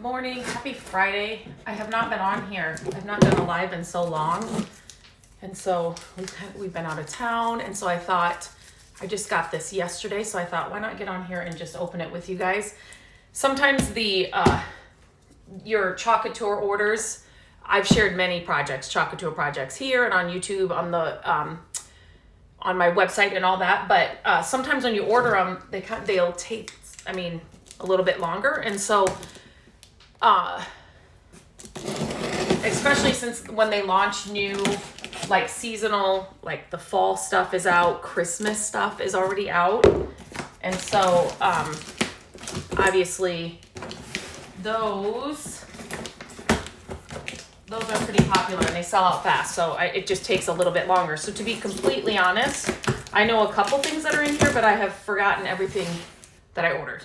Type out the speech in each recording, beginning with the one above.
Good morning. Happy Friday. I have not been on here. I've not been alive in so long. And so we've been out of town. And so I thought, I just got this yesterday. So I thought, why not get on here and just open it with you guys? Sometimes your Chalk Couture orders, I've shared many projects, Chalk Couture projects here and on YouTube, on the on my website and all that. But sometimes when you order them, they'll take, a little bit longer. And so, especially since when they launch new, like seasonal, like the fall stuff is out, Christmas stuff is already out. And so, obviously those are pretty popular and they sell out fast. So it just takes a little bit longer. So to be completely honest, I know a couple things that are in here, but I have forgotten everything that I ordered.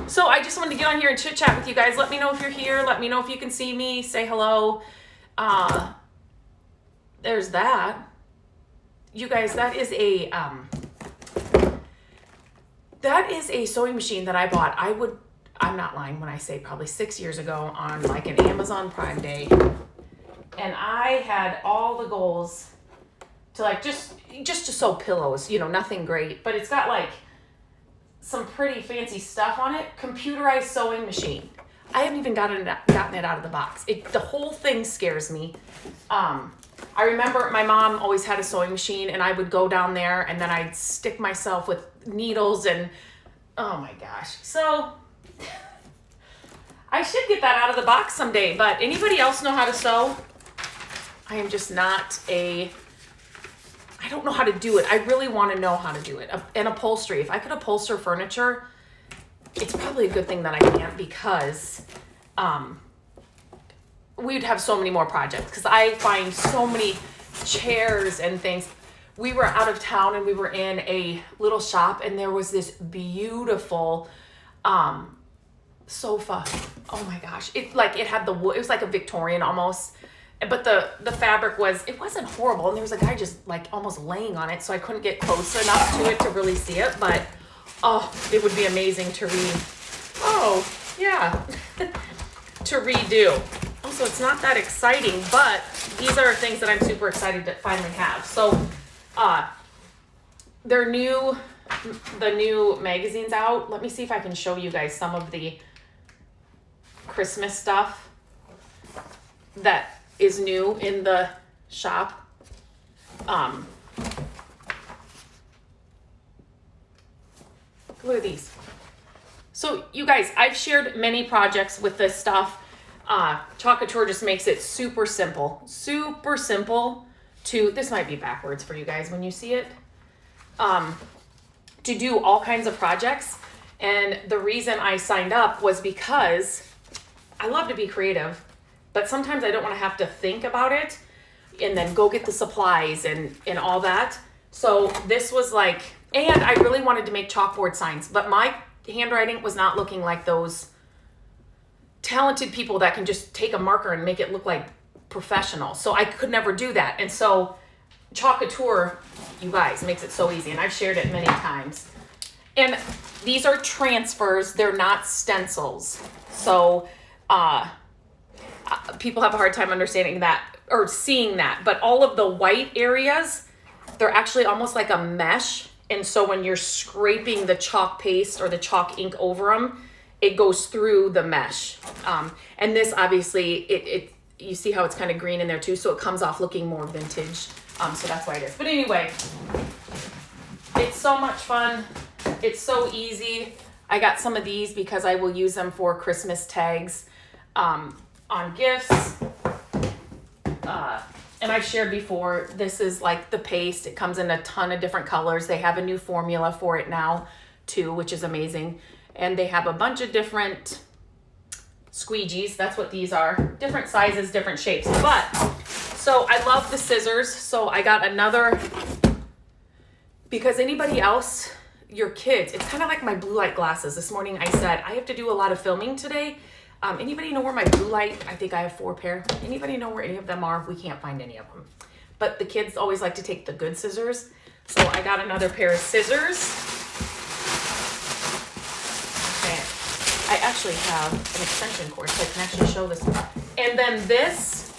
So I just wanted to get on here and chit chat with you guys. Let me know if you're here. Let me know if you can see me. Say hello. There's that. You guys, that is a sewing machine that I bought. I'm not lying when I say probably 6 years ago on like an Amazon Prime Day. And I had all the goals to like just to sew pillows, nothing great, but it's got like some pretty fancy stuff on it. Computerized sewing machine. I haven't even gotten it out of the box. The whole thing scares me. I remember my mom always had a sewing machine and I would go down there and then I'd stick myself with needles and oh my gosh. So I should get that out of the box someday, but anybody else know how to sew? I am just not I don't know how to do it. I really want to know how to do it. And upholstery. If I could upholster furniture, it's probably a good thing that I can't because we'd have so many more projects because I find so many chairs and things. We were out of town and we were in a little shop and there was this beautiful sofa. Oh my gosh. It had the wood. It was like a Victorian almost. But the fabric wasn't horrible. And there was a guy just like almost laying on it. So I couldn't get close enough to it to really see it. But, it would be amazing to to redo. Also, it's not that exciting, but these are things that I'm super excited to finally have. So, the new magazine's out. Let me see if I can show you guys some of the Christmas stuff that is new in the shop. Look at these. So you guys, I've shared many projects with this stuff. Chalk Couture just makes it super simple this might be backwards for you guys when you see it, to do all kinds of projects. And the reason I signed up was because I love to be creative, but sometimes I don't want to have to think about it and then go get the supplies and all that. So this was like, and I really wanted to make chalkboard signs, but my handwriting was not looking like those talented people that can just take a marker and make it look like professional. So I could never do that. And so Chalk Couture, you guys, makes it so easy. And I've shared it many times. And these are transfers. They're not stencils. So, people have a hard time understanding that or seeing that, but all of the white areas, they're actually almost like a mesh. And so when you're scraping the chalk paste or the chalk ink over them, it goes through the mesh. And this obviously, you see how it's kind of green in there too. So it comes off looking more vintage. So that's why it is. But anyway, it's so much fun. It's so easy. I got some of these because I will use them for Christmas tags, on gifts. And I've shared before, this is like the paste. It comes in a ton of different colors. They have a new formula for it now too, which is amazing. And they have a bunch of different squeegees. That's what these are. Different sizes, different shapes. But, so I love the scissors. So I got another, because anybody else, your kids, it's kind of like my blue light glasses. This morning I said, I have to do a lot of filming today. Anybody know where my blue light, I think I have 4 pair. Anybody know where any of them are? We can't find any of them. But the kids always like to take the good scissors. So I got another pair of scissors. Okay. actually have an extension cord, so I can actually show this. And then this,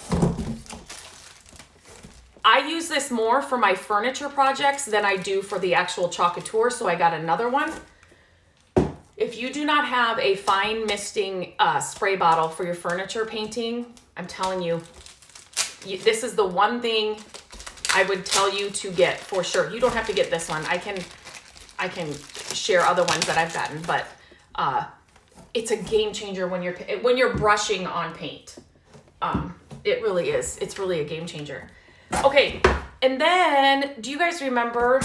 I use this more for my furniture projects than I do for the actual Chalk Couture, so I got another one. If you do not have a fine misting spray bottle for your furniture painting, I'm telling you, this is the one thing I would tell you to get for sure. You don't have to get this one. I can share other ones that I've gotten, but it's a game changer when you're brushing on paint. It really is. It's really a game changer. Okay, and then do you guys remember?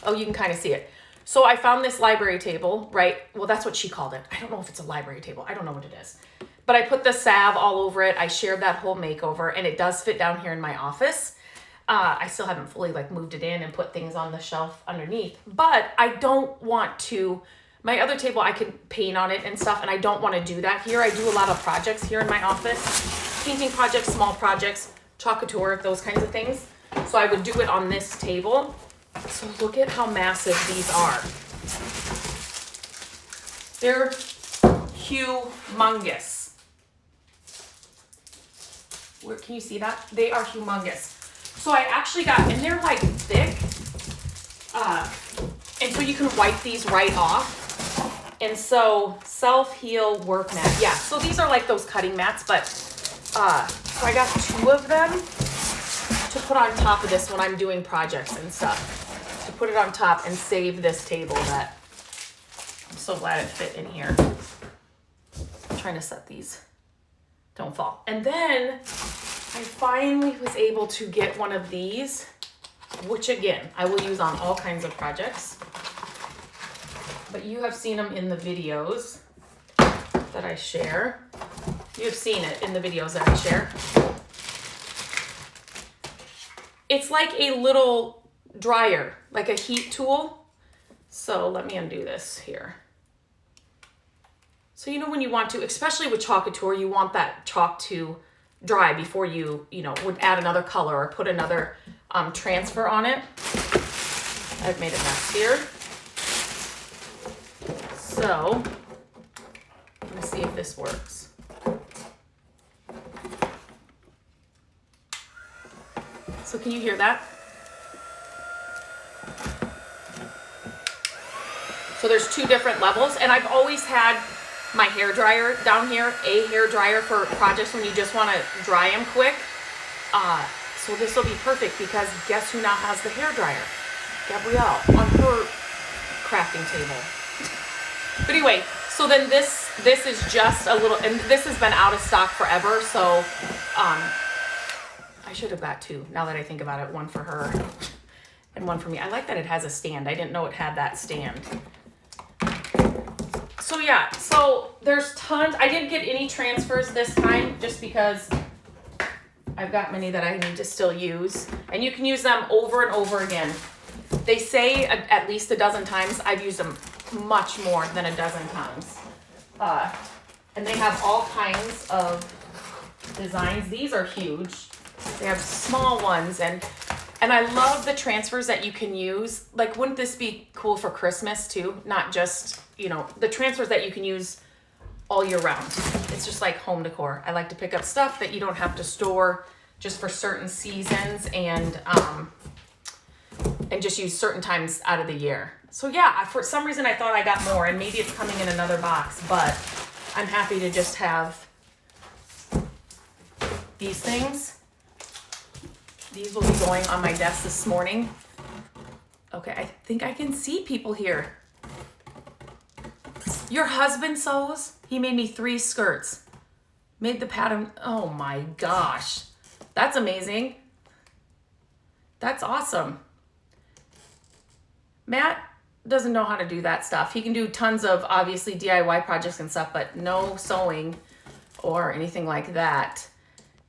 Oh, you can kind of see it. So I found this library table, right? Well, that's what she called it. I don't know if it's a library table. I don't know what it is. But I put the salve all over it. I shared that whole makeover, and it does fit down here in my office. I still haven't fully moved it in and put things on the shelf underneath. But I don't want to, my other table, I could paint on it and stuff, and I don't want to do that here. I do a lot of projects here in my office. Painting projects, small projects, Chalk Couture, those kinds of things. So I would do it on this table. So look at how massive these are. They're humongous. Where, can you see that? They are humongous. So I actually got, and they're thick. And so you can wipe these right off. And so self-heal work mat. Yeah, so these are those cutting mats, but so I got 2 of them to put on top of this when I'm doing projects and stuff. To put it on top and save this table that I'm so glad it fit in here. I'm trying to set these don't fall. And then I finally was able to get one of these, which again, I will use on all kinds of projects. But you have seen them in the videos that I share. You've seen it in the videos that I share. It's like a little dryer, like a heat tool. So let me undo this here. So when you want to, especially with Chalk Couture, you want that chalk to dry before you would add another color or put another transfer on it. I've made a mess here. So I'm gonna see if this works. So can you hear that? So there's 2 different levels, and I've always had my hair dryer down here, a hair dryer for projects when you just want to dry them quick. So this will be perfect because guess who now has the hair dryer? Gabrielle on her crafting table. But anyway, so then this is just a little, and this has been out of stock forever. So I should have got 2 now that I think about it, one for her and one for me. I like that it has a stand. I didn't know it had that stand. So yeah, so there's tons. I didn't get any transfers this time just because I've got many that I need to still use. And you can use them over and over again. They say at least a dozen times. I've used them much more than a dozen times. And they have all kinds of designs. These are huge. They have small ones, and I love the transfers that you can use. Wouldn't this be cool for Christmas too? Not just, the transfers that you can use all year round. It's just like home decor. I like to pick up stuff that you don't have to store just for certain seasons and just use certain times out of the year. So yeah, for some reason I thought I got more, and maybe it's coming in another box, but I'm happy to just have these things. These will be going on my desk this morning. Okay, I think I can see people here. Your husband sews? He made me 3 skirts. Made the pattern. Oh my gosh. That's amazing. That's awesome. Matt doesn't know how to do that stuff. He can do tons of obviously DIY projects and stuff, but no sewing or anything like that.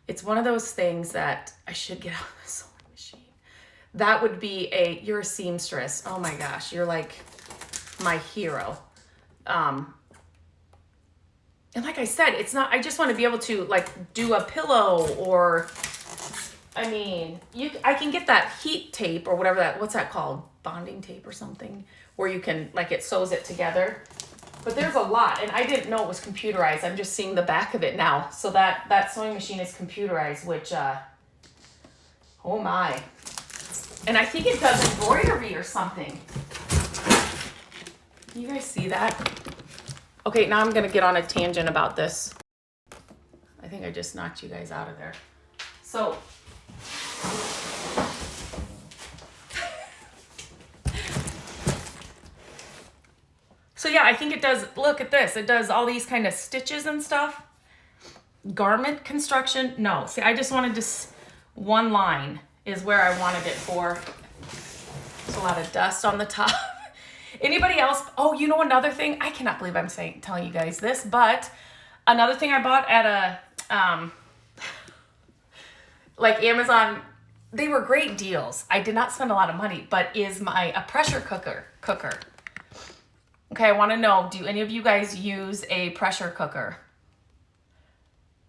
It's one of those things that I should get out of the sewing machine. That would be you're a seamstress. Oh my gosh, you're like my hero. And like I said, it's not, I just want to be able to do a pillow, or, I can get that heat tape or whatever what's that called? Bonding tape or something, where you can, it sews it together. But there's a lot, and I didn't know it was computerized. I'm just seeing the back of it now. So that sewing machine is computerized, which, oh my. And I think it does embroidery or something. Can you guys see that? Okay, now I'm gonna get on a tangent about this. I think I just knocked you guys out of there. So, yeah, I think it does, look at this. It does all these kind of stitches and stuff. Garment construction, no. See, I just wanted just one line is where I wanted it for. There's a lot of dust on the top. Anybody else? Oh, you know another thing? I cannot believe I'm telling you guys this, but another thing I bought at a, like Amazon, they were great deals. I did not spend a lot of money, but is a pressure cooker. Okay, I want to know, do any of you guys use a pressure cooker?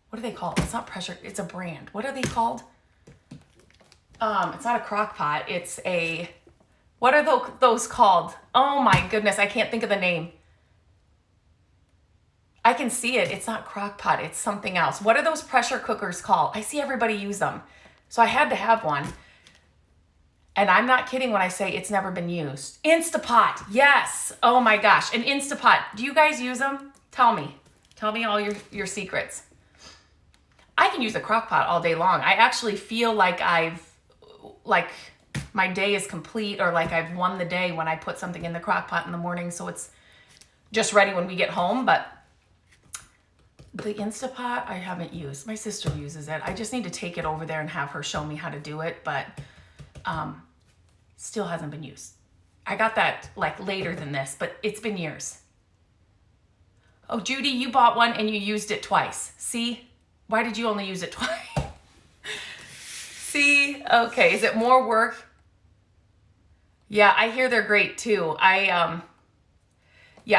What are they called? It's not pressure, it's a brand. What are they called? It's not a crock pot. It's a, what are those called? Oh my goodness, I can't think of the name. I can see it. It's not crock pot. It's something else. What are those pressure cookers called? I see everybody use them. So I had to have one. And I'm not kidding when I say it's never been used. Instapot. Yes. Oh my gosh. An Instapot. Do you guys use them? Tell me. Tell me all your secrets. I can use a crock pot all day long. I actually feel like my day is complete, or like I've won the day when I put something in the crock pot in the morning so it's just ready when we get home. But the Instapot I haven't used. My sister uses it. I just need to take it over there and have her show me how to do it, but still hasn't been used. I got that like later than this, but it's been years. Oh, Judy, you bought one and you used it twice. See? Why did you only use it twice? See? Okay, is it more work? Yeah, I hear they're great too. Yeah,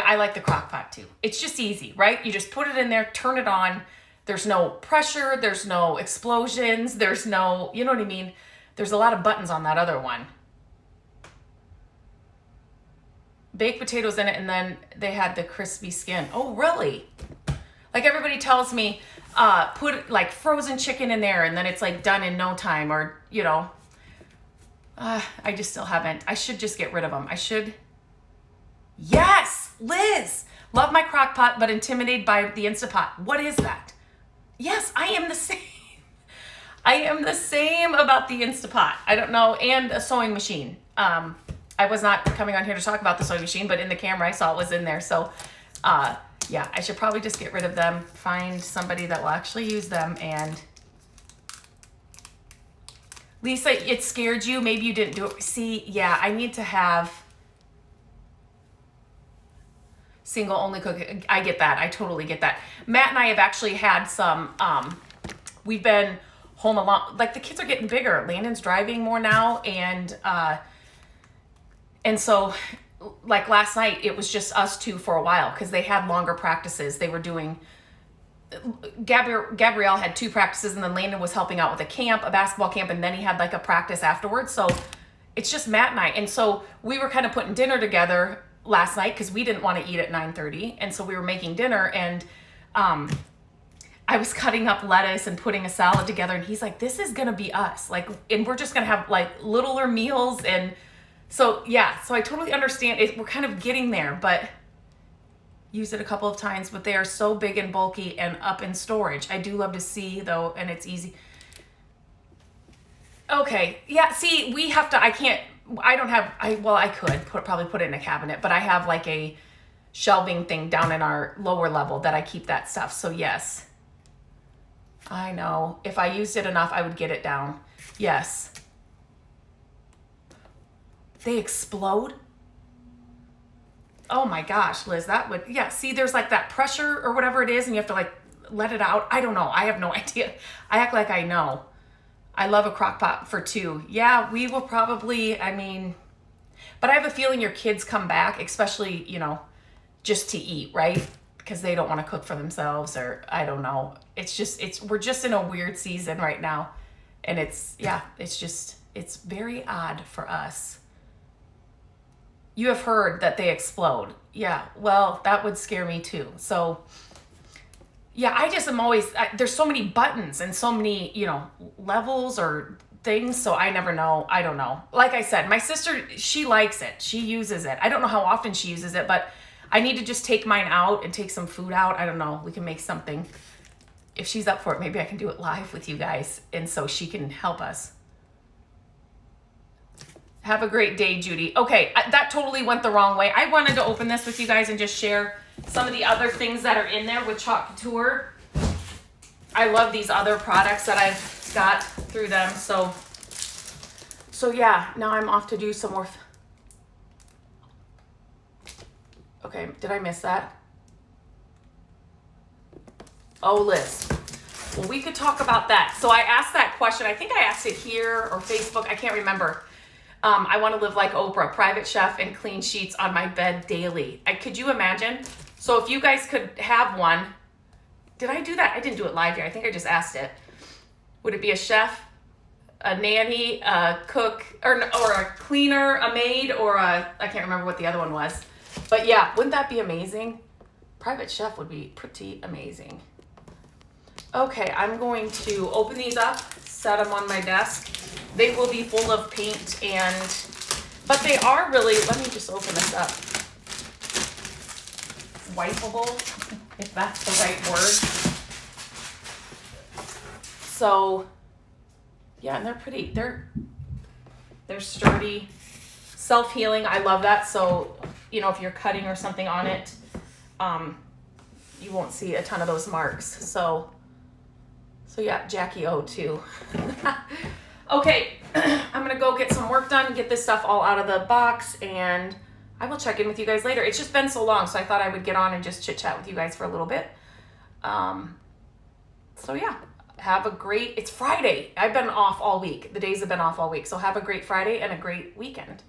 I like the crock pot too. It's just easy, right? You just put it in there, turn it on. There's no pressure. There's no explosions. There's no, you know what I mean? There's a lot of buttons on that other one. Baked potatoes in it, and then they had the crispy skin. Oh, really? Like everybody tells me, put like frozen chicken in there, and then it's like done in no time, or, you know. I just still haven't. I should just get rid of them. I should. Yes, Liz. Love my crock pot, but intimidated by the Instapot. What is that? Yes, I am the same. I am the same about the Instapot. I don't know. And a sewing machine. I was not coming on here to talk about the sewing machine, but in the camera I saw it was in there. So, yeah, I should probably just get rid of them. Find somebody that will actually use them. And Lisa, it scared you. Maybe you didn't do it. See, yeah, I need to have single only cook. I get that. I totally get that. Matt and I have actually had some, we've been home alone. Like the kids are getting bigger. Landon's driving more now. And so like last night, it was just us two for a while because they had longer practices. They were doing, Gabrielle had 2 practices, and then Landon was helping out with a basketball camp, and then he had like a practice afterwards. So it's just Matt and I. And so we were kind of putting dinner together last night because we didn't want to eat at 9:30. And so we were making dinner, and I was cutting up lettuce and putting a salad together, and he's like, this is going to be us. Like, and we're just going to have like littler meals. And so, yeah, so I totally understand it. We're kind of getting there, but use it a couple of times, but they are so big and bulky and up in storage. I do love to see though, and it's easy. Okay. Yeah. See, we have to, I could probably put it in a cabinet, but I have like a shelving thing down in our lower level that I keep that stuff. So yes, I know if I used it enough, I would get it down. Yes. They explode. Oh my gosh, Liz, that would, yeah, see, there's like that pressure or whatever it is, and you have to like let it out. I don't know. I have no idea. I act like I know. I love a crock pot for 2. Yeah, we will probably, but I have a feeling your kids come back, especially, just to eat, right? Because they don't want to cook for themselves, or I don't know. We're just in a weird season right now. And it's very odd for us. You have heard that they explode. Yeah, well, that would scare me too. So, yeah, I just am always, there's so many buttons and so many, levels or things. So I never know. I don't know. Like I said, my sister, she likes it. She uses it. I don't know how often she uses it, but I need to just take mine out and take some food out. I don't know. We can make something. If she's up for it, maybe I can do it live with you guys. And so she can help us. Have a great day, Judy. Okay, that totally went the wrong way. I wanted to open this with you guys and just share some of the other things that are in there with Chalk Couture. I love these other products that I've got through them. So yeah, now I'm off to do some more. Okay, did I miss that? Oh, Liz. Well, we could talk about that. So I asked that question. I think I asked it here or Facebook. I can't remember. I want to live like Oprah, private chef and clean sheets on my bed daily. Could you imagine? So if you guys could have one, did I do that? I didn't do it live here. I think I just asked it. Would it be a chef, a nanny, a cook, or a cleaner, a maid, or I can't remember what the other one was. But yeah, wouldn't that be amazing? Private chef would be pretty amazing. Okay, I'm going to open these up, set them on my desk. They will be full of paint but they are really, let me just open this up. Wipeable, if that's the right word. So, yeah, and they're pretty. They're sturdy, self-healing. I love that. So, if you're cutting or something on it, you won't see a ton of those marks. So yeah, Jackie O too. Okay, I'm gonna go get some work done, get this stuff all out of the box, and I will check in with you guys later. It's just been so long, so I thought I would get on and just chit chat with you guys for a little bit. So yeah, it's Friday. I've been off all week. The days have been off all week. So have a great Friday and a great weekend.